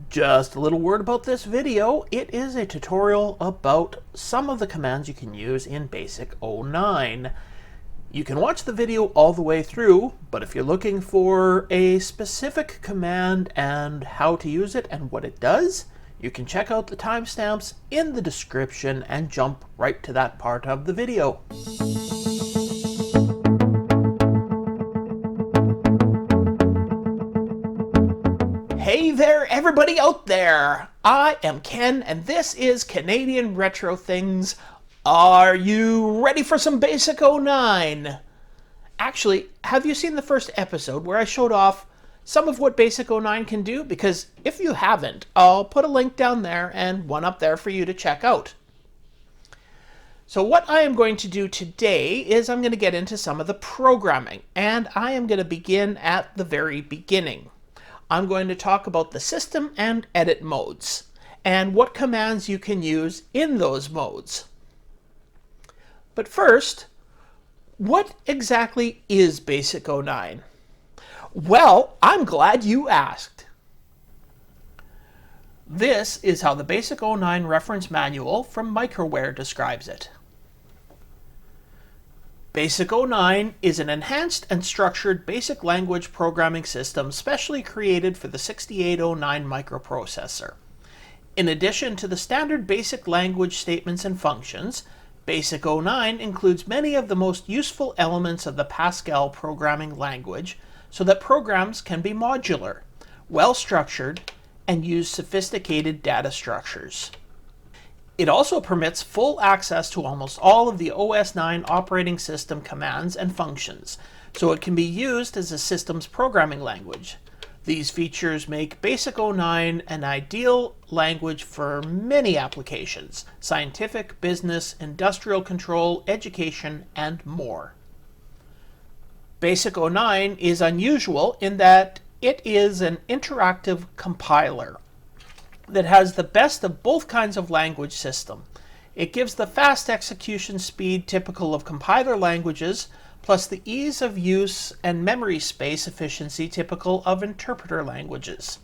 Just a little word about this video. It is a tutorial about some of the commands you can use in Basic09. You can watch the video all the way through, but if you're looking for a specific command and how to use it and what it does, you can check out the timestamps in the description and jump right to that part of the video. Hey there, everybody out there! I am Ken, and this is Canadian Retro Things. Are you ready for some Basic09? Actually, have you seen the first episode where I showed off some of what Basic09 can do? Because if you haven't, I'll put a link down there and one up there for you to check out. So what I am going to do today is I'm going to get into some of the programming, and I am going to begin at the very beginning. I'm going to talk about the system and edit modes, and what commands you can use in those modes. But first, what exactly is Basic09? Well, I'm glad you asked. This is how the Basic09 reference manual from Microware describes it. Basic09 is an enhanced and structured basic language programming system specially created for the 6809 microprocessor. In addition to the standard basic language statements and functions, Basic09 includes many of the most useful elements of the Pascal programming language so that programs can be modular, well-structured, and use sophisticated data structures. It also permits full access to almost all of the OS9 operating system commands and functions, so it can be used as a systems programming language. These features make Basic09 an ideal language for many applications: scientific, business, industrial control, education, and more. Basic09 is unusual in that it is an interactive compiler that has the best of both kinds of language system. It gives the fast execution speed typical of compiler languages, plus the ease of use and memory space efficiency typical of interpreter languages.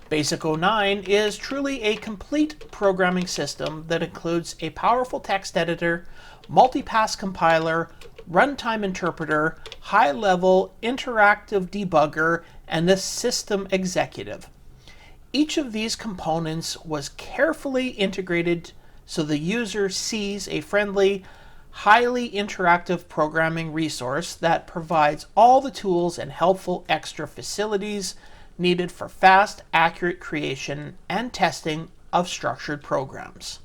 Basic09 is truly a complete programming system that includes a powerful text editor, multipass compiler, runtime interpreter, high-level interactive debugger, and a system executive. Each of these components was carefully integrated so the user sees a friendly, highly interactive programming resource that provides all the tools and helpful extra facilities needed for fast, accurate creation and testing of structured programs.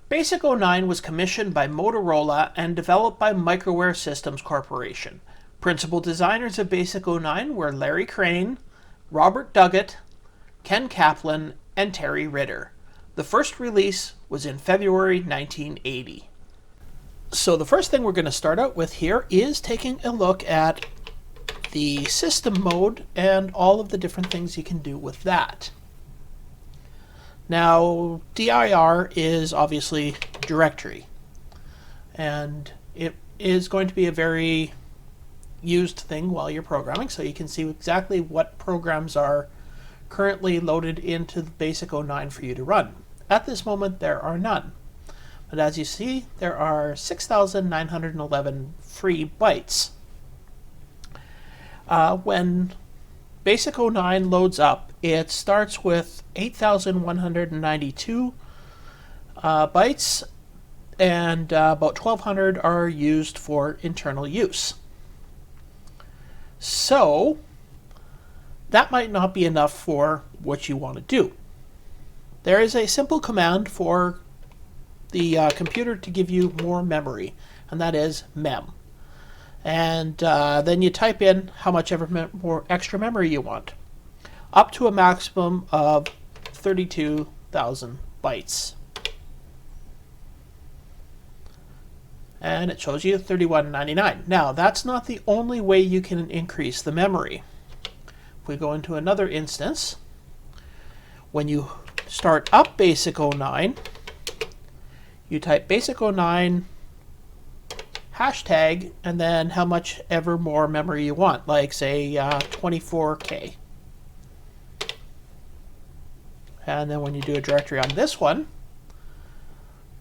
Basic09 was commissioned by Motorola and developed by Microware Systems Corporation. Principal designers of Basic09 were Larry Crane, Robert Duggett, Ken Kaplan, and Terry Ritter. The first release was in February 1980. So the first thing we're going to start out with here is taking a look at the system mode and all of the different things you can do with that. Now, dir is obviously directory, and it is going to be a very used thing while you're programming, so you can see exactly what programs are currently loaded into the Basic09 for you to run. At this moment, there are none. But as you see, there are 6,911 free bytes. When Basic09 loads up, it starts with 8,192 bytes, and about 1,200 are used for internal use. So that might not be enough for what you want to do. There is a simple command for the computer to give you more memory, and that is mem. And then you type in how much more extra memory you want, up to a maximum of 32,000 bytes. And it shows you 31.99. Now, that's not the only way you can increase the memory. If we go into another instance, when you start up Basic09, you type Basic09 hashtag and then how much ever more memory you want, like say 24K. And then when you do a directory on this one,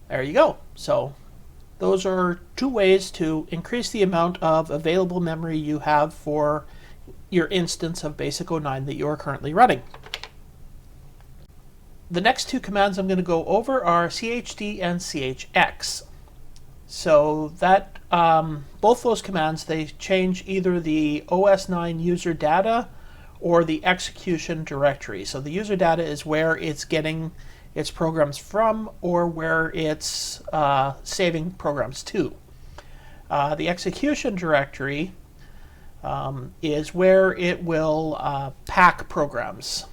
there you go. So those are two ways to increase the amount of available memory you have for your instance of Basic09 that you are currently running. The next two commands I'm going to go over are chd and chx. So that both those commands, they change either the OS9 user data or the execution directory. So the user data is where it's getting its programs from or where it's saving programs to. The execution directory is where it will pack programs.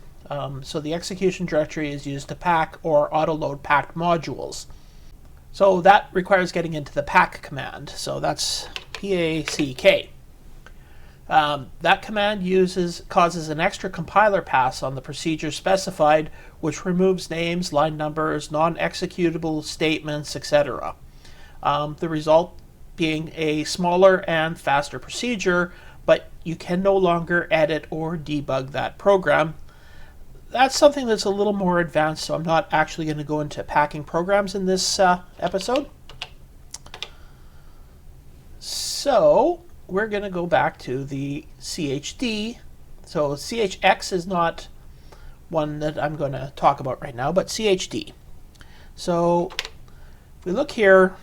So the execution directory is used to pack or autoload packed modules. So that requires getting into the pack command. So that's PACK. That command causes an extra compiler pass on the procedure specified, which removes names, line numbers, non-executable statements, etc. The result being a smaller and faster procedure, but you can no longer edit or debug that program. That's something that's a little more advanced, so I'm not actually going to go into packing programs in this episode. So we're going to go back to the CHD. So CHX is not one that I'm going to talk about right now, but CHD. So if we look here,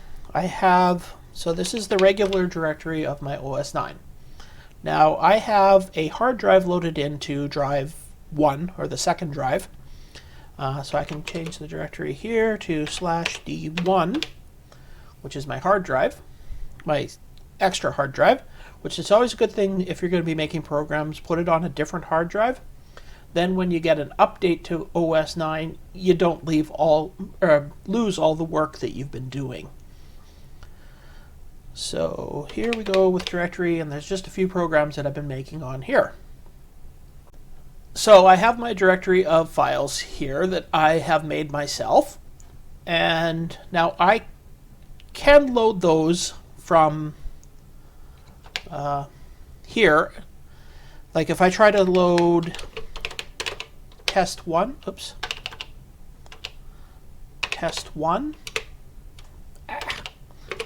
so this is the regular directory of my OS9. Now I have a hard drive loaded into drive 1, or the second drive. So I can change the directory here to /D1, which is my hard drive, my extra hard drive, which is always a good thing if you're going to be making programs. Put it on a different hard drive. Then when you get an update to OS9, you don't lose all the work that you've been doing. So here we go with directory, and there's just a few programs that I've been making on here. So I have my directory of files here that I have made myself, and now I can load those from here. Like if I try to load test1,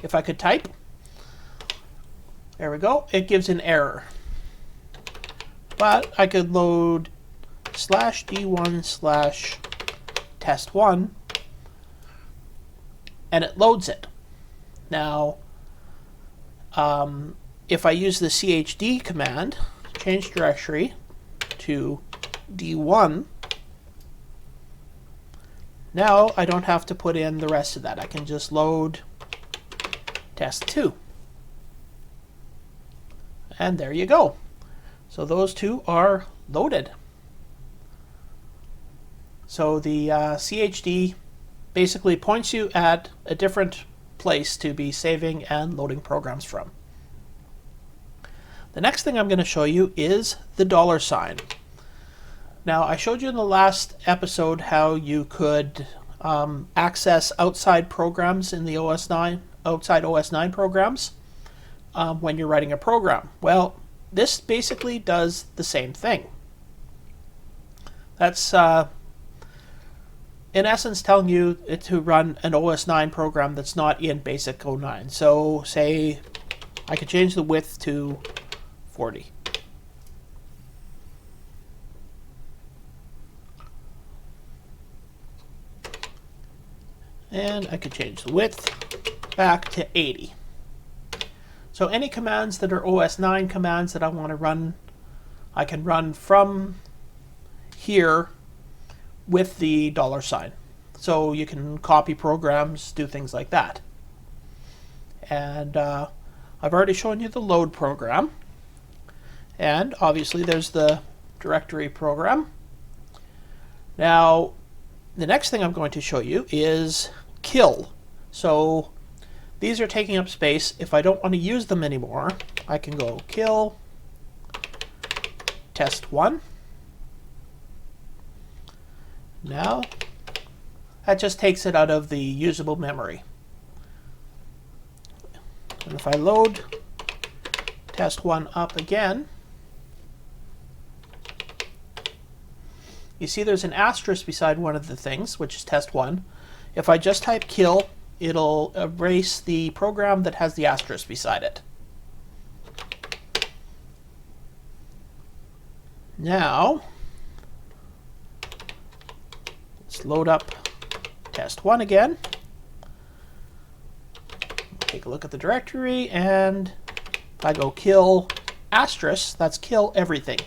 if I could type, there we go, it gives an error. But I could load /D1/test1 and it loads it. Now if I use the chd command, change directory to D1, now I don't have to put in the rest of that. I can just load test2. And there you go. So those two are loaded. So the CHD basically points you at a different place to be saving and loading programs from. The next thing I'm going to show you is the $sign. Now I showed you in the last episode how you could access outside programs in the outside OS9 programs when you're writing a program. Well, this basically does the same thing. That's in essence telling you to run an OS9 program that's not in Basic09. So say I could change the width to 40. And I could change the width back to 80. So any commands that are OS9 commands that I want to run, I can run from here with the $sign. So you can copy programs, do things like that. And I've already shown you the load program. And obviously there's the directory program. Now the next thing I'm going to show you is kill. So these are taking up space. If I don't want to use them anymore, I can go kill test1. Now that just takes it out of the usable memory. And if I load test1 up again, you see there's an asterisk beside one of the things, which is test 1. If I just type kill, it'll erase the program that has the asterisk beside it. Now, let's load up test 1 again. Take a look at the directory, and if I go kill asterisk, that's kill everything.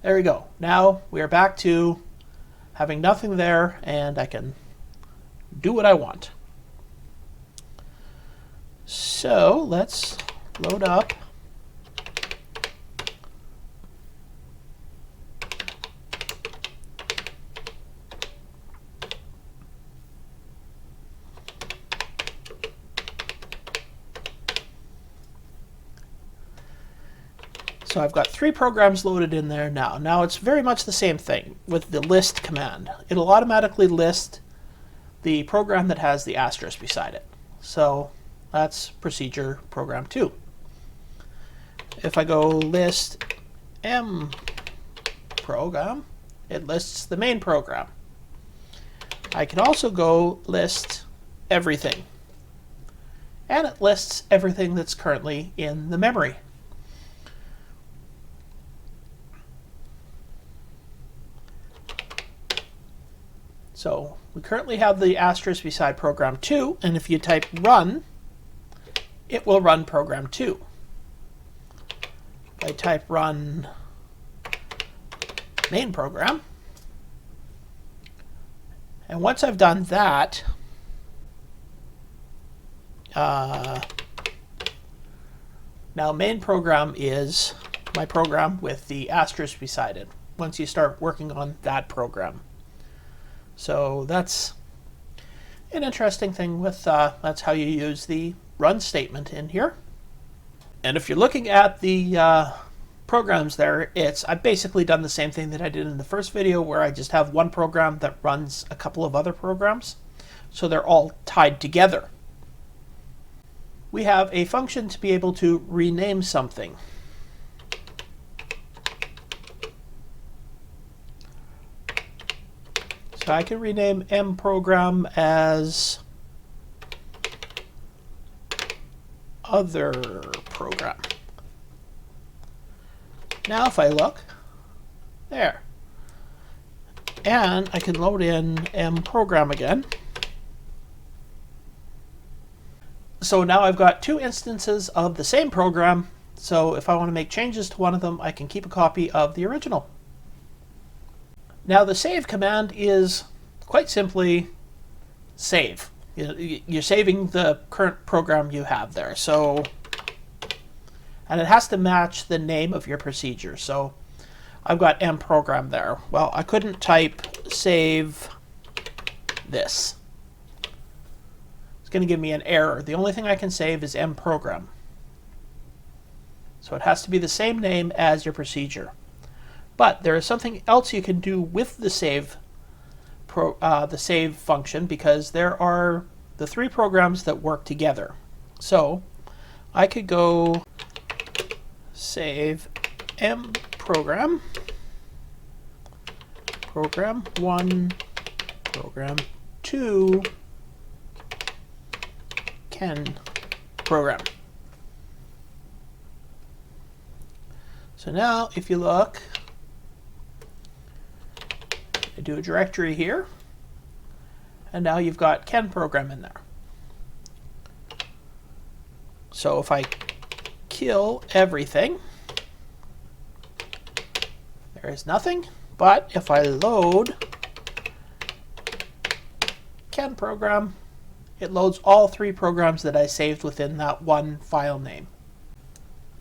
There we go. Now we are back to having nothing there, and I can do what I want. So let's load up So I've got 3 programs loaded in there now. Now it's very much the same thing with the list command. It'll automatically list the program that has the asterisk beside it. So that's procedure program 2. If I go list M program, it lists the main program. I can also go list everything. And it lists everything that's currently in the memory. So we currently have the asterisk beside program 2, and if you type run, it will run program 2. If I type run main program, and once I've done that, now main program is my program with the asterisk beside it, once you start working on that program. So that's an interesting thing with, that's how you use the run statement in here. And if you're looking at the programs there, I've basically done the same thing that I did in the first video, where I just have one program that runs a couple of other programs. So they're all tied together. We have a function to be able to rename something. So I can rename M program as other program. Now if I look, there. And I can load in M program again. So now I've got 2 instances of the same program. So if I want to make changes to one of them, I can keep a copy of the original. Now the save command is quite simply save. You're saving the current program you have there. So, and it has to match the name of your procedure. So I've got M program there. Well, I couldn't type save this. It's going to give me an error. The only thing I can save is M program. So it has to be the same name as your procedure. But there is something else you can do with the save function, because there are the 3 programs that work together. So I could go save M program, program 1, program 2, can program. So now if you look, I do a directory here, and now you've got Ken program in there. So if I kill everything, there is nothing. But if I load Ken program, it loads all 3 programs that I saved within that one file name.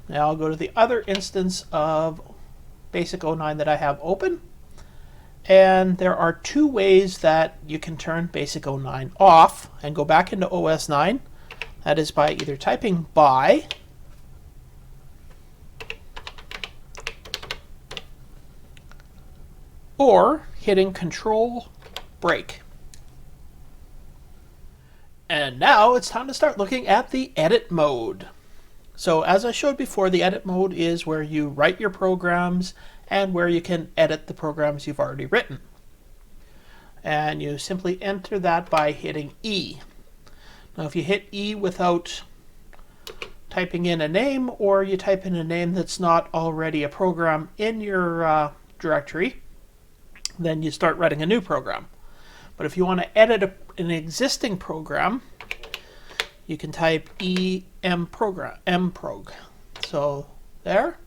Now I'll go to the other instance of Basic09 that I have open. And there are 2 ways that you can turn Basic09 off and go back into OS9. That is by either typing by or hitting Control break. And now it's time to start looking at the edit mode. So as I showed before, the edit mode is where you write your programs and where you can edit the programs you've already written. And you simply enter that by hitting E. Now if you hit E without typing in a name, or you type in a name that's not already a program in your directory, then you start writing a new program. But if you want to edit an existing program, you can type mprog. So there.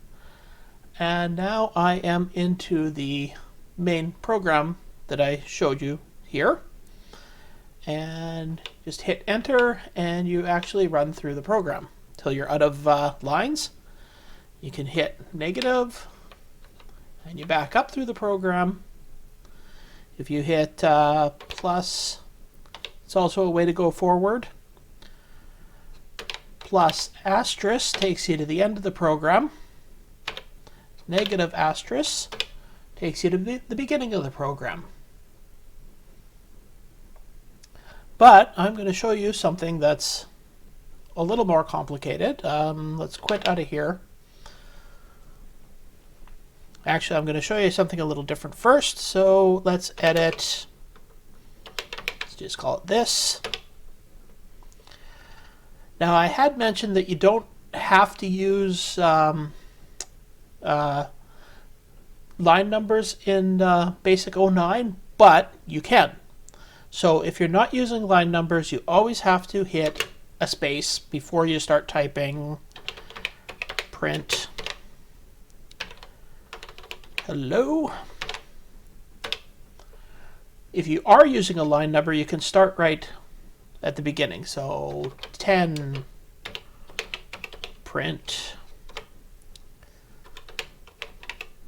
And now I am into the main program that I showed you here. And just hit enter and you actually run through the program till you're out of lines. You can hit negative and you back up through the program. If you hit plus, it's also a way to go forward. Plus asterisk takes you to the end of the program. Negative asterisk takes you to the beginning of the program. But I'm going to show you something that's a little more complicated. Let's quit out of here. Actually, I'm going to show you something a little different first. So let's edit. Let's just call it this. Now I had mentioned that you don't have to use line numbers in Basic09, but you can. So if you're not using line numbers, you always have to hit a space before you start typing print hello. If you are using a line number, you can start right at the beginning. So 10 print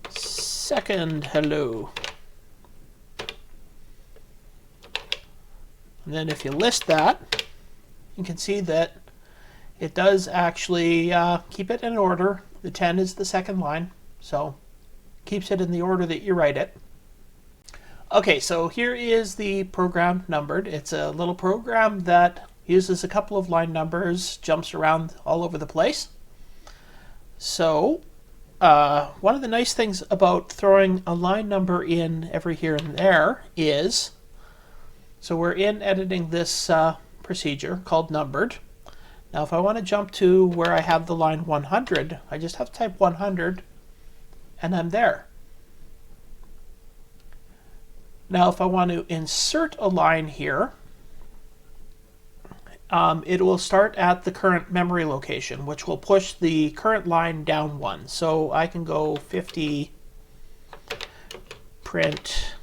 second hello. And then if you list that, you can see that it does actually keep it in order. The 10 is the second line, so keeps it in the order that you write it. Okay, so here is the program numbered. It's a little program that uses a couple of line numbers, jumps around all over the place. So one of the nice things about throwing a line number in every here and there is, so we're in editing this procedure called numbered. Now if I want to jump to where I have the line 100, I just have to type 100 and I'm there. Now if I want to insert a line here, it will start at the current memory location, which will push the current line down one. So I can go 50 print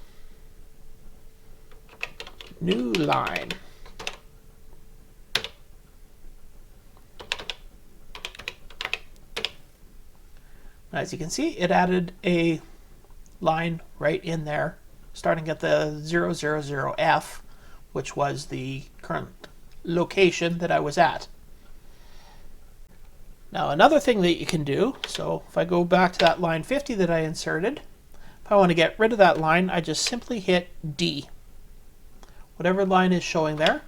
new line. As you can see, it added a line right in there, starting at the 000F, which was the current location that I was at. Now another thing that you can do, so if I go back to that line 50 that I inserted, if I want to get rid of that line, I just simply hit D. Whatever line is showing there.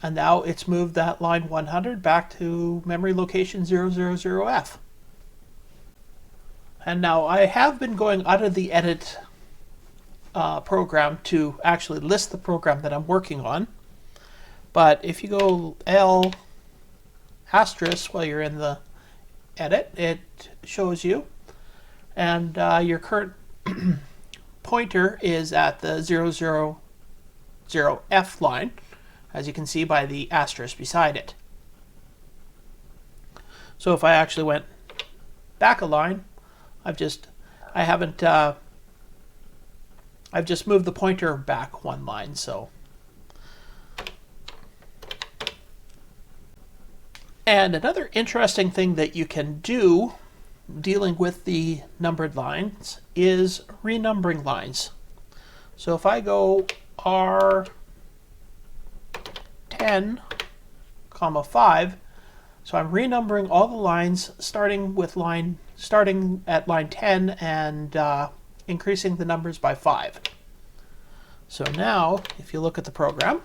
And now it's moved that line 100 back to memory location 000F. And now I have been going out of the edit program to actually list the program that I'm working on. But if you go L asterisk while you're in the edit, it shows you. And your current pointer is at the 000F line, as you can see by the asterisk beside it. So if I actually went back a line, I've just moved the pointer back one line. So, and another interesting thing that you can do dealing with the numbered lines is renumbering lines. So if I go R10, 5, so I'm renumbering all the lines starting at line 10 and increasing the numbers by 5. So now, if you look at the program,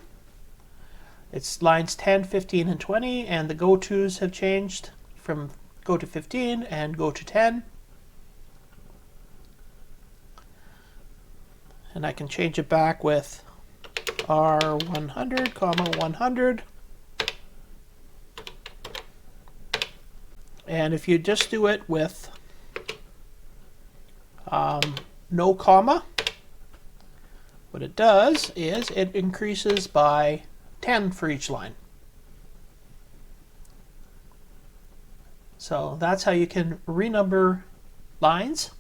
it's lines 10, 15, and 20, and the go-tos have changed. from go to 15 and go to 10. And I can change it back with R100, comma 100. And if you just do it with no comma, what it does is it increases by 10 for each line. So that's how you can renumber lines.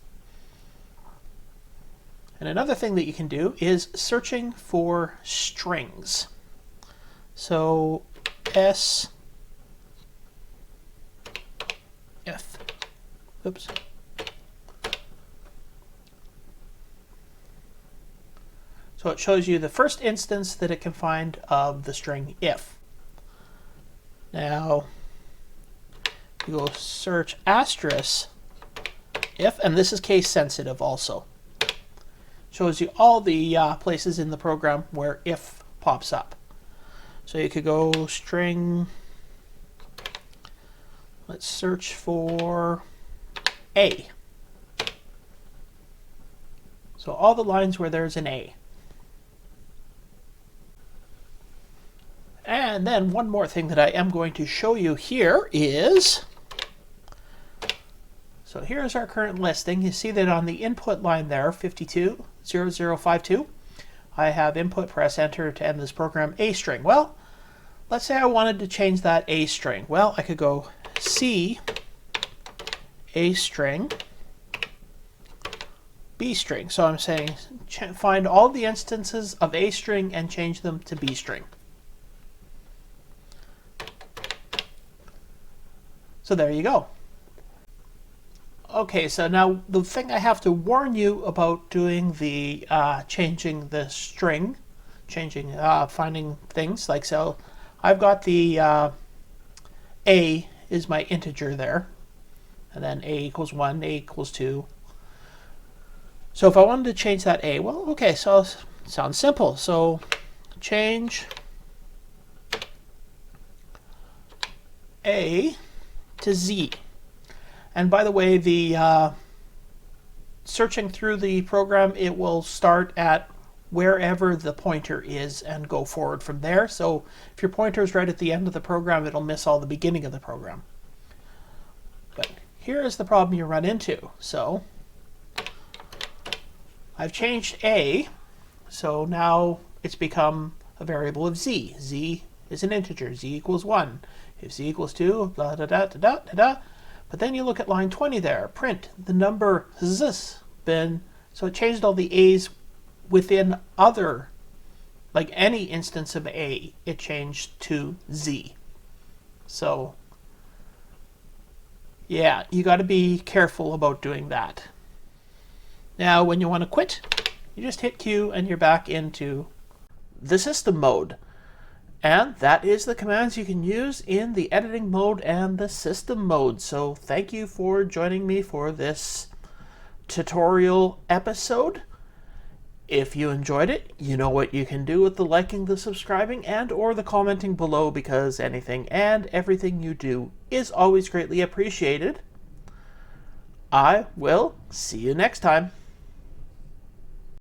And another thing that you can do is searching for strings. So S F, oops. So it shows you the first instance that it can find of the string if. Now, you go search asterisk if, and this is case sensitive also. Shows you all the places in the program where if pops up. So you could go string, let's search for A. So all the lines where there's an A. And then one more thing that I am going to show you here is, so here's our current listing. You see that on the input line there, 520052, I have input, press enter to end this program, A string. Well, let's say I wanted to change that A string. Well, I could go C, A string, B string. So I'm saying find all the instances of A string and change them to B string. So there you go. Okay, so now the thing I have to warn you about doing the changing the string, finding things like, so I've got the A is my integer there, and then A equals 1, A equals 2. So if I wanted to change that A, well, okay, so it sounds simple. So change A to Z. And by the way, the searching through the program, it will start at wherever the pointer is and go forward from there. So if your pointer is right at the end of the program, it'll miss all the beginning of the program. But here is the problem you run into. So I've changed A, so now it's become a variable of Z. Z is an integer, Z equals 1. If Z equals 2, blah, da, da, da, da, da, da. But then you look at line 20 there, print the number Z, so it changed all the A's within other, like any instance of A, it changed to Z. So yeah, you got to be careful about doing that. Now when you want to quit, you just hit Q and you're back into the system mode. And that is the commands you can use in the editing mode and the system mode. So thank you for joining me for this tutorial episode. If you enjoyed it, you know what you can do with the liking, the subscribing, and or the commenting below, because anything and everything you do is always greatly appreciated. I will see you next time.